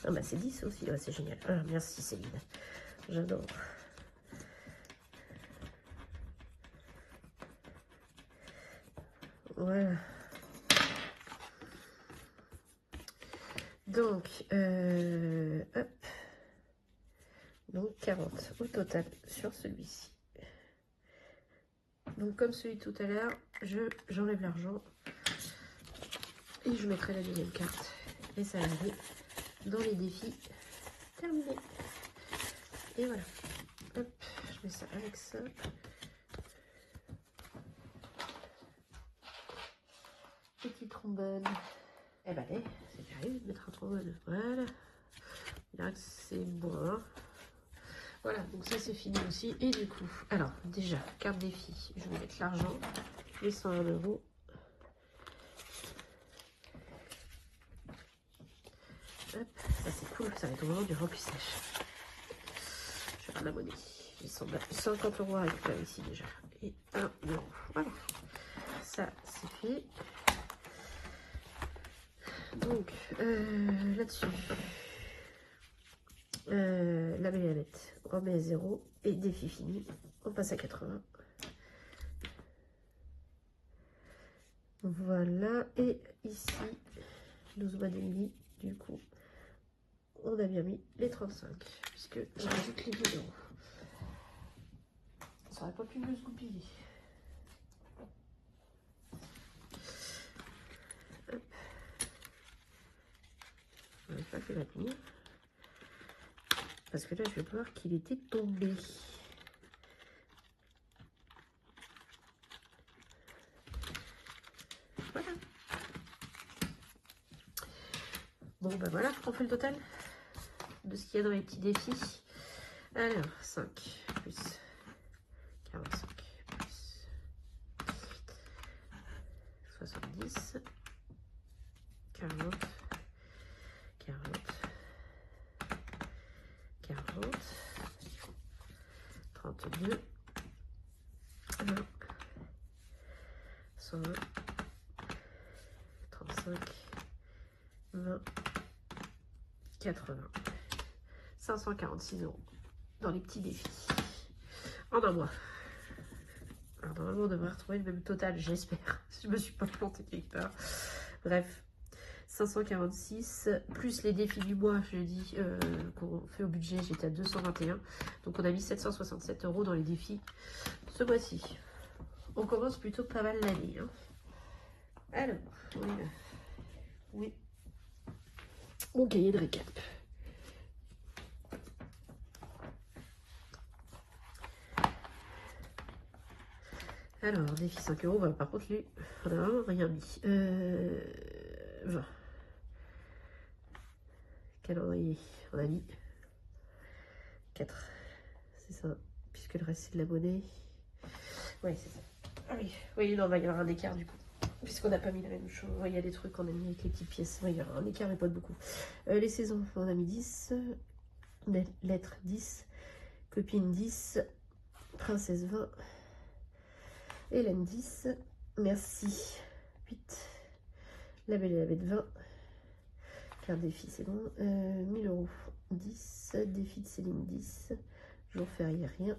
Ah bah c'est 10 aussi, ouais, c'est génial. Ah, merci Céline, j'adore. Voilà. Donc, hop. Donc 40 au total sur celui-ci. Donc comme celui de tout à l'heure, j'enlève l'argent et je mettrai la deuxième carte. Et ça va aller dans les défis terminés. Et voilà. Hop, je mets ça avec ça. Petit trombone. Eh ben allez, c'est carré de mettre un trombone. Voilà. Là c'est bon. Hein. Voilà, donc ça c'est fini aussi. Et du coup, alors déjà, carte défi, je vais mettre l'argent, les 101 €. Hop, ça c'est cool, ça va être au moment du remplissage. Je vais faire la monnaie. J'ai 50 € à récupérer ici déjà. Et 1 €. Voilà. Ça c'est fait. Donc là-dessus, la belle et la bête, on remet à 0 et défi fini, on passe à 80. Voilà, et ici, 12 mois d'Emilie, du coup, on a bien mis les 35, puisque je rajoute les 2 €. Ça aurait pas pu mieux se goupiller. Hop. Je n'avais pas fait la tenir. Parce que là, je vais voir qu'il était tombé. Voilà. Bon, ben voilà, on fait le total de ce qu'il y a dans les petits défis. Alors, 5 plus 45 plus 70, 40, 40, 40, 32, 1, 101, 35, 20, 80, 546 € dans les petits défis en un mois. Alors normalement on devrait retrouver le même total, j'espère. Je me suis pas plantée quelque part. Bref, 546 plus les défis du mois, je dis qu'on fait au budget, j'étais à 221. Donc on a mis 767 € dans les défis ce mois-ci. On commence plutôt pas mal l'année. Hein. Alors, oui. Mon cahier de récap. Alors, défi 5 €, voilà, par contre, lui, on a vraiment rien mis. 20. Calendrier, on a mis 4. C'est ça, puisque le reste, c'est de la monnaie. Ouais, c'est ça. Ah oui, oui, non, il va y avoir un écart du coup. Puisqu'on n'a pas mis la même chose. Il y a des trucs qu'on a mis avec les petites pièces. Il y aura un écart, mais pas de beaucoup. Les saisons, on a mis 10. lettre 10, copine 10, princesse 20, Hélène 10, merci 8, la belle et la bête 20, carte défi c'est bon, 1000 € 10, défi de Céline 10, jour férié rien,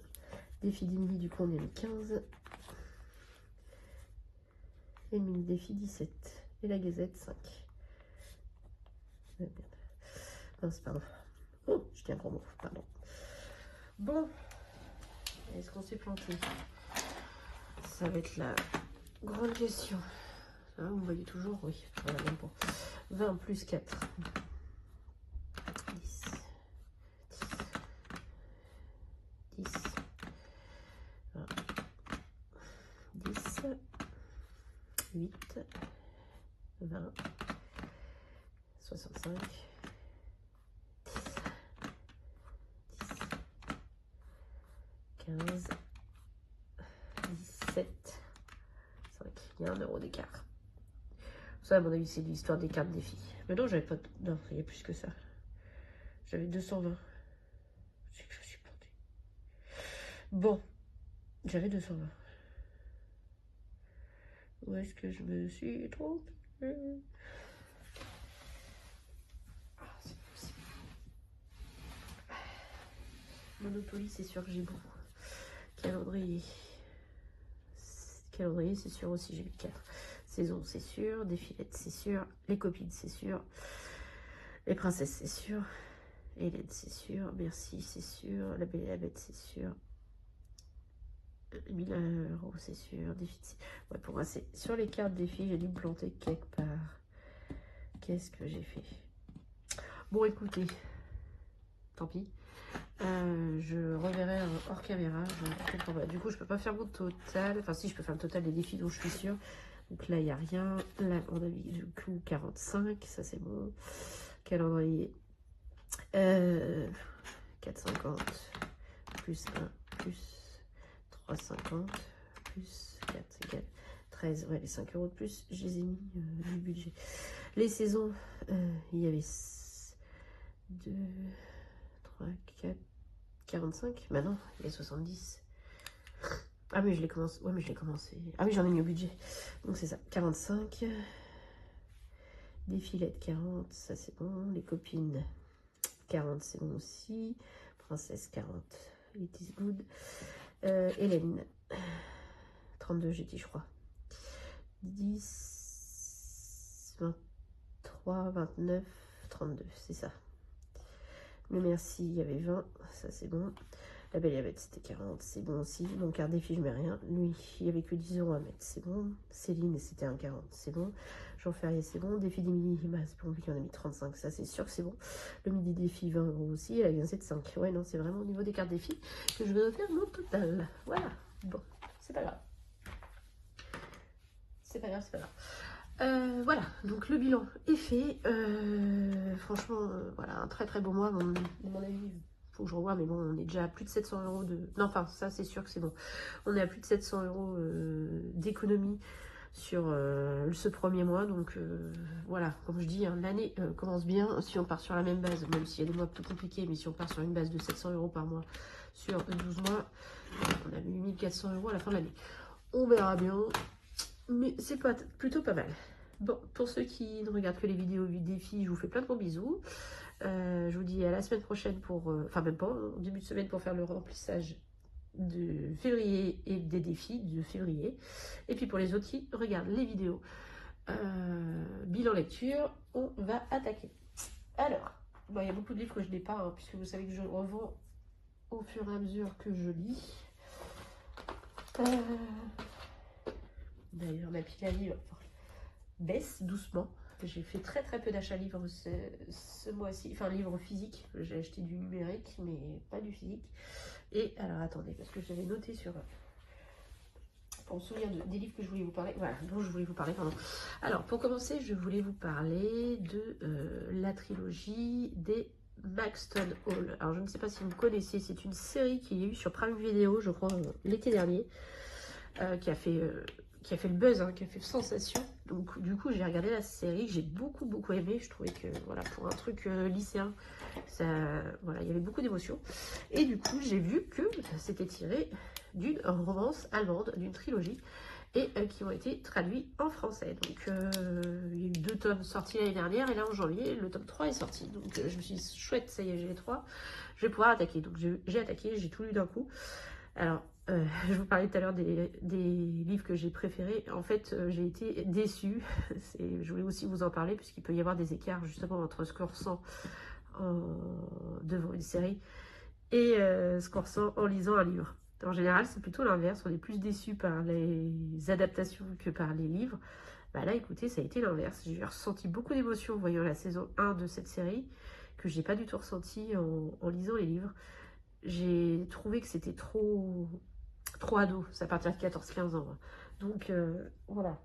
défi d'Emilie du coup on est le 15, et mini défi 17, et la gazette 5. Mince, pardon. Oh, je tiens un gros mot, pardon. Bon, est-ce qu'on s'est planté? Ça va être la grande question. Hein, vous voyez toujours, oui, voilà, même pour 20 plus 4. 10, 10, 10, 20, 10, 8, 20, 65, 15, 17, 5. Il y a 1 € d'écart. Ça, à mon avis, c'est l'histoire des cartes défi. Mais non, j'avais pas. Non, il y a plus que ça. J'avais 220. C'est que je me suis plantée. Bon, j'avais 220. Où est-ce que je me suis trompée? Ah, c'est possible. Monopoly, c'est sûr que j'ai beaucoup. Calendrier. Calendrier, c'est sûr aussi, j'ai eu 4. Saison, c'est sûr. Défilette, c'est sûr. Les copines, c'est sûr. Les princesses, c'est sûr. Hélène, c'est sûr. Merci, c'est sûr. La belle et la bête, c'est sûr. 1000 €, c'est sûr. Défi, ouais, pour moi, c'est sur les cartes défi, j'ai dû me planter quelque part. Qu'est-ce que j'ai fait? Bon, écoutez, tant pis. Je reverrai hors caméra. Du coup, je peux pas faire mon total. Enfin, si, je peux faire le total des défis dont je suis sûre. Donc là, il n'y a rien. Là, on a mis du coup 45. Ça, c'est bon. Calendrier. 4,50 plus 1 plus 3,50 plus 4 égale 13. Ouais, les 5 € de plus, je les ai mis du budget. Les saisons, il y avait 2, 3, 4, 45. Bah non, il y a 70. Ah, mais je l'ai commencé. Ouais, mais je l'ai commencé. Ah, oui, j'en ai mis au budget. Donc, c'est ça. 45. Défilette 40. Ça, c'est bon. Les copines 40, c'est bon aussi. Princesse 40. It is good. Hélène 32, j'ai dit, je crois. 10, 23, 29, 32. C'est ça. Le merci, il y avait 20. Ça, c'est bon. La belle et la bête, c'était 40, c'est bon aussi. Mon carte défi, je mets rien. Lui, il n'y avait que 10 € à mettre, c'est bon. Céline, c'était un 40, c'est bon. Jean Ferrier, c'est bon. Défi d'Emilie, bah, c'est pour lui qu'on a mis 35, ça c'est sûr que c'est bon. Le midi défi, 20 € aussi. Et la gazette, 5. Ouais, non, c'est vraiment au niveau des cartes défi que je vais faire mon total. Voilà. Bon, c'est pas grave. C'est pas grave, c'est pas grave. Voilà, donc le bilan est fait. Franchement, voilà, un très très beau mois. À mon avis, faut que je revoie, mais bon, on est déjà à plus de 700 € de... Non, enfin, ça, c'est sûr que c'est bon. On est à plus de 700 € d'économie sur ce premier mois. Donc, voilà, comme je dis, hein, l'année commence bien. Si on part sur la même base, même s'il y a des mois plus compliqués, mais si on part sur une base de 700 € par mois sur 12 mois, on a mis 1400 € à la fin de l'année. On verra bien, mais c'est plutôt pas mal. Bon, pour ceux qui ne regardent que les vidéos du défi, je vous fais plein de gros bisous. Je vous dis à la semaine prochaine pour, enfin même pas, en début de semaine pour faire le remplissage de février et des défis de février. Et puis pour les autres qui regardent les vidéos bilan lecture, on va attaquer. Alors, bon, il y a beaucoup de livres que je n'ai pas, hein, puisque vous savez que je revends au fur et à mesure que je lis. D'ailleurs, ma pile à livres baisse doucement. J'ai fait très très peu d'achats livres ce mois-ci, enfin livres physiques. J'ai acheté du numérique, mais pas du physique. Et alors attendez, parce que j'avais noté sur pour me souvenir des livres que je voulais vous parler. Voilà, dont je voulais vous parler, pardon. Alors pour commencer, je voulais vous parler de la trilogie des Maxton Hall. Alors je ne sais pas si vous connaissez, c'est une série qui est eu sur Prime Video, je crois, l'été dernier, qui a fait le buzz, hein, qui a fait sensation. Donc du coup j'ai regardé la série, j'ai beaucoup aimé. Je trouvais que voilà, pour un truc lycéen, ça, voilà, il y avait beaucoup d'émotions. Et du coup j'ai vu que c'était tiré d'une romance allemande, d'une trilogie, et qui ont été traduits en français. Donc il y a eu 2 tomes sortis l'année dernière, et là en janvier le tome 3 est sorti. Donc je me suis dit chouette, ça y est, j'ai les 3, je vais pouvoir attaquer. Donc j'ai attaqué, j'ai tout lu d'un coup. Alors je vous parlais tout à l'heure des livres que j'ai préférés. En fait j'ai été déçue. Je voulais aussi vous en parler puisqu'il peut y avoir des écarts justement entre ce qu'on ressent devant une série et ce qu'on ressent en lisant un livre. En général, c'est plutôt l'inverse. On est plus déçu par les adaptations que par les livres. Bah là, écoutez, ça a été l'inverse. J'ai ressenti beaucoup d'émotions en voyant la saison 1 de cette série, que j'ai pas du tout ressenti en lisant les livres. J'ai trouvé que c'était trop ado, c'est à partir de 14-15 ans. Donc voilà.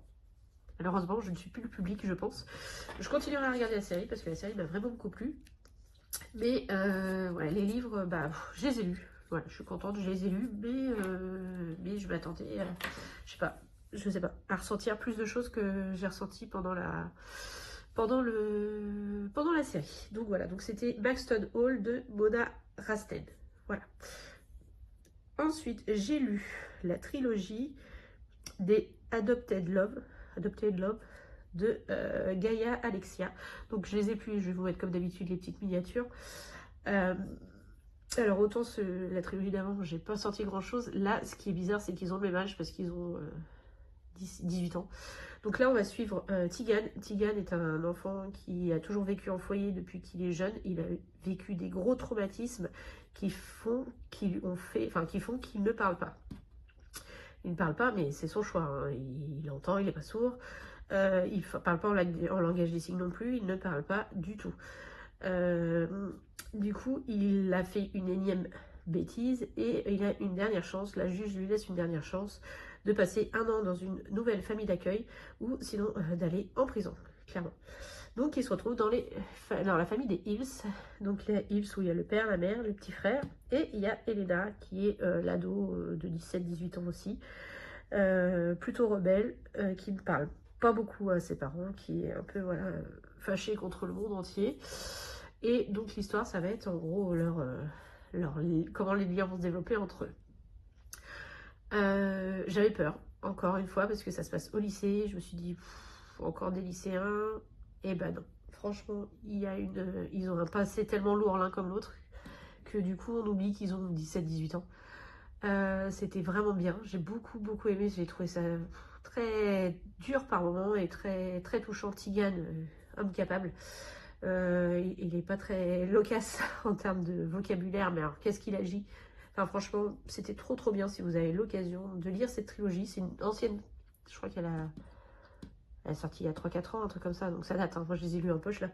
Malheureusement, je ne suis plus le public, je pense. Je continuerai à regarder la série parce que la série m'a vraiment beaucoup plu. Mais ouais, les livres, bah, je les ai lus. Voilà, je suis contente, je les ai lus, mais je m'attendais, je sais pas, à ressentir plus de choses que j'ai ressenti pendant la série. Donc voilà, donc c'était Maxton Hall de Mona Rasten. Voilà. Ensuite, j'ai lu la trilogie des Adopted Love de Gaia Alexia. Donc je les ai plus, je vais vous mettre comme d'habitude les petites miniatures. Alors autant la trilogie d'avant, j'ai pas sorti grand chose. Là, ce qui est bizarre, c'est qu'ils ont le même âge parce qu'ils ont 18 ans. Donc là, on va suivre Tigan. Tigan est un enfant qui a toujours vécu en foyer depuis qu'il est jeune. Il a vécu des gros traumatismes qui font qu'il ne parle pas. Il ne parle pas, mais c'est son choix. Hein. Il entend, il n'est pas sourd. Il ne parle pas en langage des signes non plus. Il ne parle pas du tout. Du coup, il a fait une énième bêtise et il a une dernière chance. La juge lui laisse une dernière chance de passer 1 an dans une nouvelle famille d'accueil ou sinon d'aller en prison, clairement. Donc il se retrouve dans la famille des Hills. Donc les Hills où il y a le père, la mère, le petit frère et il y a Elena qui est l'ado de 17-18 ans aussi, plutôt rebelle, qui ne parle pas beaucoup à ses parents, qui est un peu voilà, fâché contre le monde entier. Et donc l'histoire, ça va être en gros comment les liens vont se développer entre eux. J'avais peur, encore une fois, parce que ça se passe au lycée. Je me suis dit, encore des lycéens. Et ben non. Franchement, ils ont un passé tellement lourd l'un comme l'autre que du coup, on oublie qu'ils ont 17-18 ans. C'était vraiment bien. J'ai beaucoup aimé. J'ai trouvé ça très dur par moments et très touchant. Tigan, homme capable. Il n'est pas très loquace en termes de vocabulaire, mais alors qu'est-ce qu'il agit. Enfin franchement, c'était trop bien si vous avez l'occasion de lire cette trilogie. C'est une ancienne, je crois qu'elle est sortie il y a 3-4 ans, un truc comme ça, donc ça date, hein. Moi je les ai lus en poche là.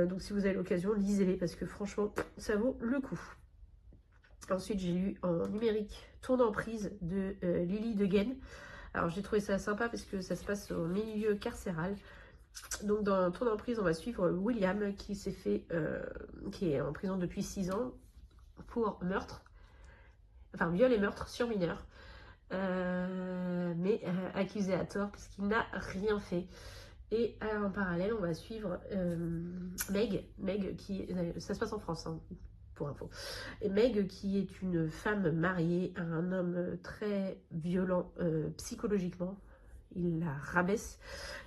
Donc si vous avez l'occasion, lisez-les parce que franchement, ça vaut le coup. Ensuite j'ai lu en numérique Tourne en prise de Lily Degen. Alors j'ai trouvé ça sympa parce que ça se passe au milieu carcéral. Donc dans Tourne en prise, on va suivre William qui qui est en prison depuis 6 ans pour meurtre, enfin viol et meurtre sur mineur, mais accusé à tort puisqu'il n'a rien fait. Et en parallèle, on va suivre Meg qui, ça se passe en France, hein, pour info. Et Meg qui est une femme mariée à un homme très violent psychologiquement. Il la rabaisse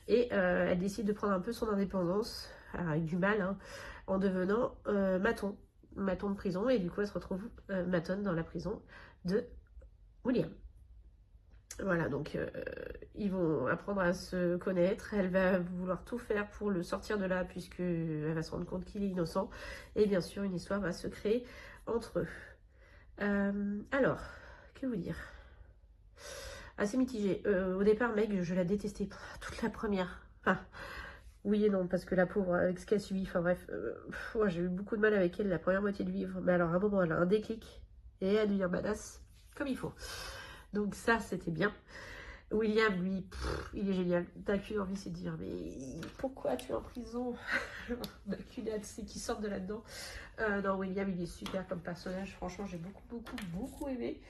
et elle décide de prendre un peu son indépendance, avec du mal, hein, en devenant maton de prison, et du coup elle se retrouve matonne dans la prison de William. Voilà, donc ils vont apprendre à se connaître. Elle va vouloir tout faire pour le sortir de là puisqu'elle va se rendre compte qu'il est innocent, et bien sûr une histoire va se créer entre eux. Alors, que vous dire? Assez mitigé. Au départ, Meg, je la détestais toute la première. Enfin, oui et non, parce que la pauvre, avec ce qu'elle a subi, enfin bref, ouais, j'ai eu beaucoup de mal avec elle la première moitié du livre. Mais alors, à un moment, elle a un déclic et elle devient badass comme il faut. Donc ça, c'était bien. William, lui, il est génial. T'as qu'une envie, c'est de dire, mais pourquoi tu es en prison? T'as qu'une hâte, c'est qu'il sorte de là-dedans. Non, William, il est super comme personnage. Franchement, j'ai beaucoup aimé.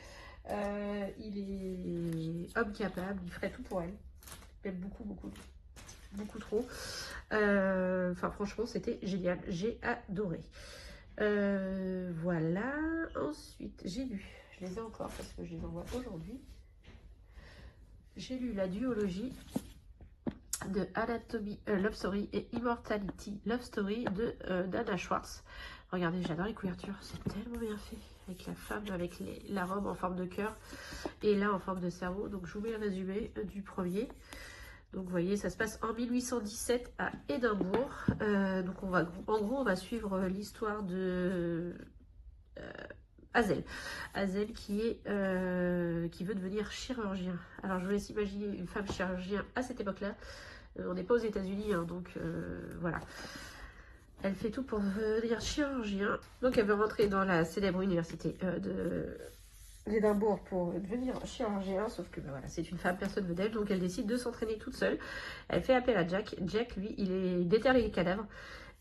Il est homme capable, il ferait tout pour elle. Même beaucoup, beaucoup, beaucoup trop. Enfin, franchement, c'était génial. J'ai adoré. Voilà. Ensuite, j'ai lu, je les ai encore parce que je les envoie aujourd'hui. J'ai lu la duologie de Anatomy Love Story et Immortality Love Story de d'Anna Schwartz. Regardez, j'adore les couvertures, c'est tellement bien fait. Avec la femme, avec la robe en forme de cœur et là en forme de cerveau. Donc je vous mets le résumé du premier. Donc vous voyez, ça se passe en 1817 à Édimbourg. Donc en gros, on va suivre l'histoire de Hazel. Hazel qui veut devenir chirurgien. Alors je vous laisse imaginer une femme chirurgien à cette époque-là. On n'est pas aux États-Unis, hein, donc voilà. Elle fait tout pour devenir chirurgien. Donc elle veut rentrer dans la célèbre université d'Édimbourg pour devenir chirurgien, sauf que ben voilà, c'est une femme, personne ne veut d'elle, donc elle décide de s'entraîner toute seule. Elle fait appel à Jack. Jack, lui, il déterre les cadavres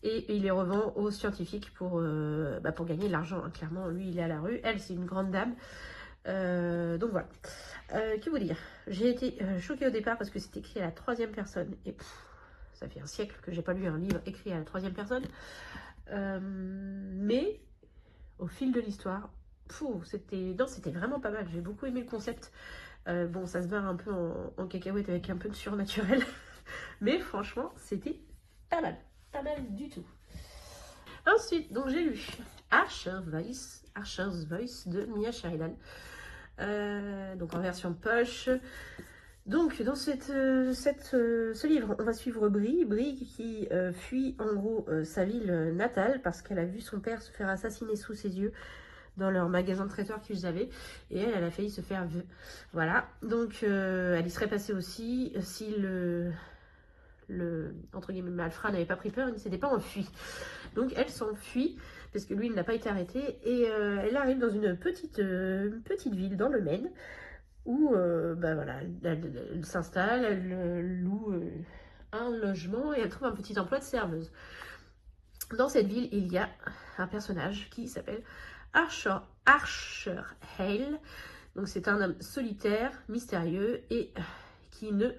et il les revend aux scientifiques pour gagner de l'argent. Hein. Clairement, lui, il est à la rue. Elle, c'est une grande dame. Donc voilà. Que vous dire? J'ai été choquée au départ parce que c'est écrit à la 3e personne et ça fait un siècle que j'ai pas lu un livre écrit à la 3e personne. Mais au fil de l'histoire, c'était vraiment pas mal. J'ai beaucoup aimé le concept. Bon, ça se barre un peu en cacahuète avec un peu de surnaturel, mais franchement, c'était pas mal du tout. Ensuite, donc j'ai lu Archer's Voice de Mia Sheridan. Donc en version poche. Donc dans ce livre, on va suivre Brie qui fuit en gros sa ville natale parce qu'elle a vu son père se faire assassiner sous ses yeux dans leur magasin de traiteur qu'ils avaient, et elle a failli se faire... Voilà, donc elle y serait passée aussi si le entre guillemets malfrat n'avait pas pris peur, il ne s'était pas enfui. Donc elle s'enfuit parce que lui il n'a pas été arrêté, et elle arrive dans une petite ville dans le Maine où voilà, elle s'installe, elle loue un logement et elle trouve un petit emploi de serveuse. Dans cette ville, il y a un personnage qui s'appelle Archer Hale. Donc c'est un homme solitaire, mystérieux et qui ne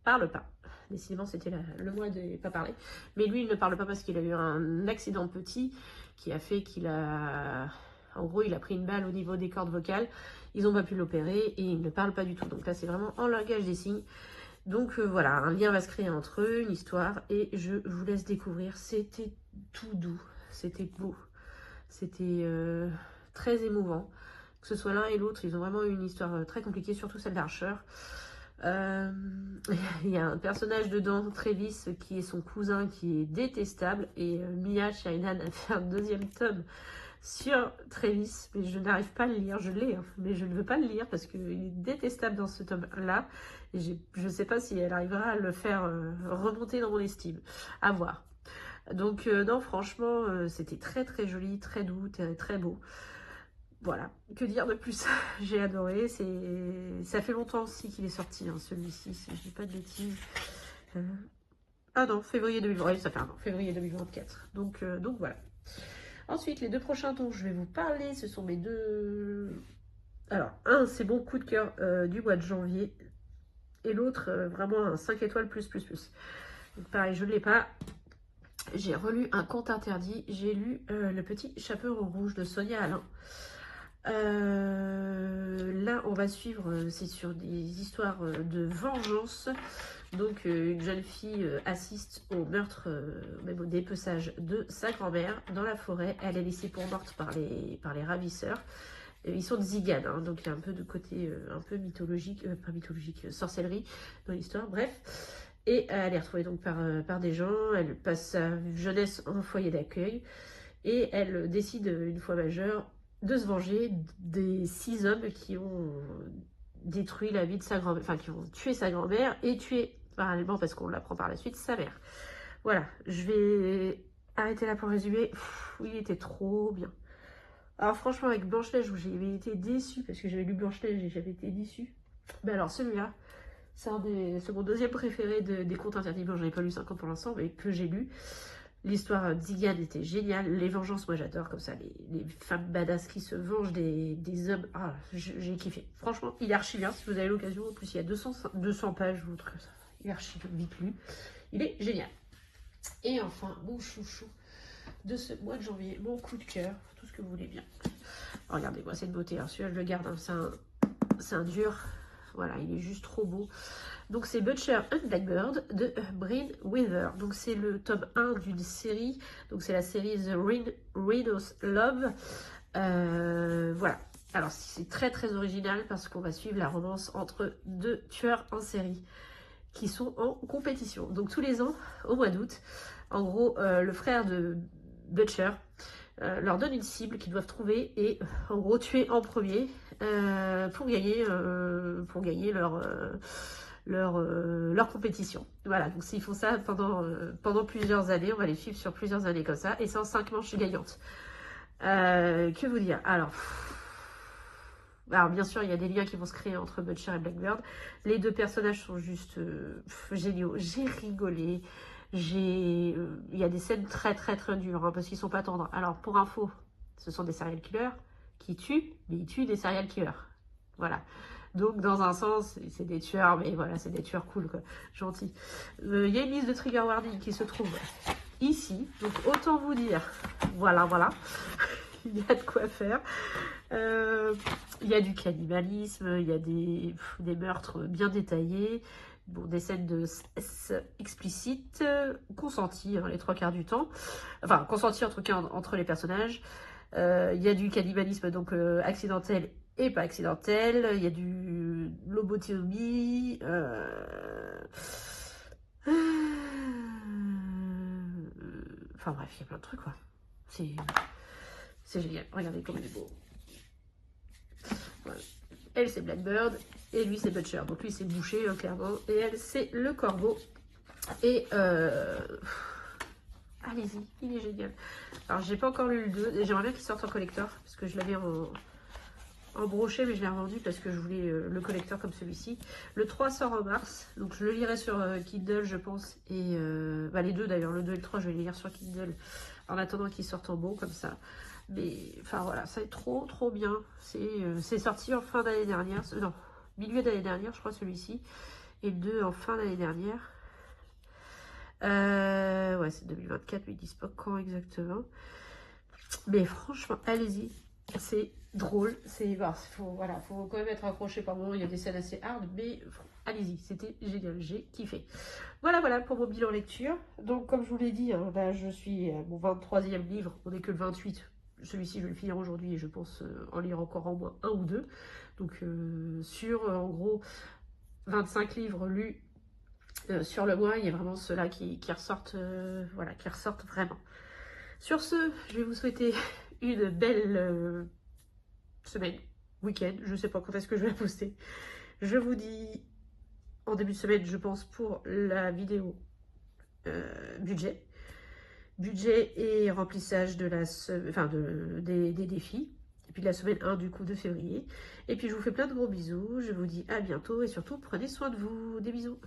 parle pas. Décidément, c'était le mois de ne pas parler. Mais lui, il ne parle pas parce qu'il a eu un accident petit qui a fait qu'il a... En gros, il a pris une balle au niveau des cordes vocales. Ils n'ont pas pu l'opérer et il ne parle pas du tout. Donc là, c'est vraiment en langage des signes. Donc voilà, un lien va se créer entre eux, une histoire. Et je vous laisse découvrir. C'était tout doux. C'était beau. C'était très émouvant. Que ce soit l'un et l'autre, ils ont vraiment eu une histoire très compliquée, surtout celle d'Archer. Il y a un personnage dedans, Travis, qui est son cousin, qui est détestable. Et Mia Sheridan a fait un 2e tome sur Travis, mais je n'arrive pas à le lire. Je l'ai, hein, mais je ne veux pas le lire parce qu'il est détestable dans ce tome-là. Et je ne sais pas si elle arrivera à le faire remonter dans mon estime. À voir. Donc non, franchement, c'était très très joli, très doux, très beau. Voilà, que dire de plus? J'ai adoré. Ça fait longtemps aussi qu'il est sorti, hein, celui-ci, si je dis pas de bêtises. Ah non, février 2020, ça fait un an, février 2024. Donc voilà. Ensuite, les 2 prochains dont je vais vous parler, ce sont mes 2... Alors, un, c'est mon coup de cœur du mois de janvier. Et l'autre, vraiment un 5 étoiles plus. Donc pareil, je ne l'ai pas. J'ai relu Un conte interdit. J'ai lu Le petit chaperon rouge de Sonia Alain. Là, on va suivre, c'est sur des histoires de vengeance. Donc, une jeune fille assiste au meurtre, même au dépeçage de sa grand-mère dans la forêt. Elle est laissée pour morte par les ravisseurs. Ils sont de Zigane, hein, donc il y a un peu de côté un peu mythologique, pas mythologique, sorcellerie dans l'histoire, bref. Et elle est retrouvée donc par des gens. Elle passe sa jeunesse en foyer d'accueil et elle décide, une fois majeure, de se venger des 6 hommes qui ont détruit la vie de sa grand-mère, enfin qui ont tué sa grand-mère et tué parallèlement, parce qu'on l'apprend par la suite, sa mère. Voilà, je vais arrêter là pour résumer. Il était trop bien. Alors franchement, avec Blanche-Neige, où j'avais été déçue, parce que j'avais lu Blanche-Neige et j'avais été déçue. Mais alors celui-là, c'est mon 2e préféré des contes interdits. Bon, j'en ai pas lu 50 pour l'instant, mais que j'ai lu. L'histoire d'Igane était géniale. Les vengeances, moi j'adore comme ça. Les femmes badass qui se vengent des hommes. Ah, j'ai kiffé. Franchement, il est archi bien si vous avez l'occasion. En plus, il y a 200 pages. Vous trouvez ça il est archi vite lu. Il est génial. Et enfin, mon chouchou de ce mois de janvier, mon coup de cœur, tout ce que vous voulez bien. Regardez-moi cette beauté, alors celui-là je le garde, hein. C'est un dur, voilà, il est juste trop beau. Donc c'est Butcher and Blackbird de Bryn Weaver. Donc c'est le tome 1 d'une série, donc c'est la série The Rhinos Love. Voilà, alors c'est très très original parce qu'on va suivre la romance entre deux tueurs en série qui sont en compétition. Donc tous les ans, au mois d'août, en gros, le frère de Butcher leur donne une cible qu'ils doivent trouver et en gros tuer en premier pour gagner leur compétition. Voilà, donc s'ils font ça pendant plusieurs années, on va les suivre sur plusieurs années comme ça, et c'est en 5 manches gagnantes. Que vous dire? Alors bien sûr, il y a des liens qui vont se créer entre Butcher et Blackbird. Les deux personnages sont juste géniaux. J'ai rigolé. Il y a des scènes très très très dures hein, parce qu'ils sont pas tendres. Alors pour info, ce sont des serial killers qui tuent, mais ils tuent des serial killers. Voilà. Donc dans un sens, c'est des tueurs, mais voilà, c'est des tueurs cool, quoi, gentils. Il y a une liste de trigger warning qui se trouve ici. Donc autant vous dire, voilà. Il y a de quoi faire. Il y a du cannibalisme, il y a des meurtres bien détaillés, bon, des scènes de sexe explicites, consenties hein, les 3/4 du temps, enfin consenties en tout cas entre les personnages. Il y a du cannibalisme donc accidentel et pas accidentel, il y a du lobotomie, enfin bref, il y a plein de trucs quoi. C'est génial, regardez comme il est beau. Voilà. Elle c'est Blackbird et lui c'est Butcher. Donc lui c'est le boucher clairement et elle c'est le corbeau. Et allez-y, il est génial. Alors j'ai pas encore lu le 2 et j'aimerais bien qu'il sorte en collector parce que je l'avais en brochet mais je l'ai revendu parce que je voulais le collector comme celui-ci. Le 3 sort en mars, donc je le lirai sur Kindle je pense. Et les deux d'ailleurs, le 2 et le 3 je vais les lire sur Kindle en attendant qu'ils sortent en beau comme ça. Mais enfin voilà, ça est trop bien. C'est sorti en fin d'année dernière, non, milieu d'année dernière je crois celui-ci. Et le 2 en fin d'année dernière. Ouais c'est 2024 mais ils disent pas quand exactement. Mais franchement, allez-y. C'est drôle, faut quand même être accroché par moment, il y a des scènes assez hard, mais allez-y, c'était génial, j'ai kiffé. Voilà pour mon bilan lecture. Donc comme je vous l'ai dit, hein, je suis à mon 23e livre, on n'est que le 28. Celui-ci je vais le finir aujourd'hui et je pense en lire encore au moins un ou deux. Donc sur en gros 25 livres lus sur le mois, il y a vraiment ceux-là qui ressortent, qui ressortent vraiment. Sur ce, je vais vous souhaiter une belle semaine, week-end. Je ne sais pas quand est-ce que je vais la poster. Je vous dis en début de semaine, je pense, pour la vidéo budget. Budget et remplissage de des défis. Et puis la semaine 1 du coup de février. Et puis je vous fais plein de gros bisous. Je vous dis à bientôt et surtout prenez soin de vous. Des bisous.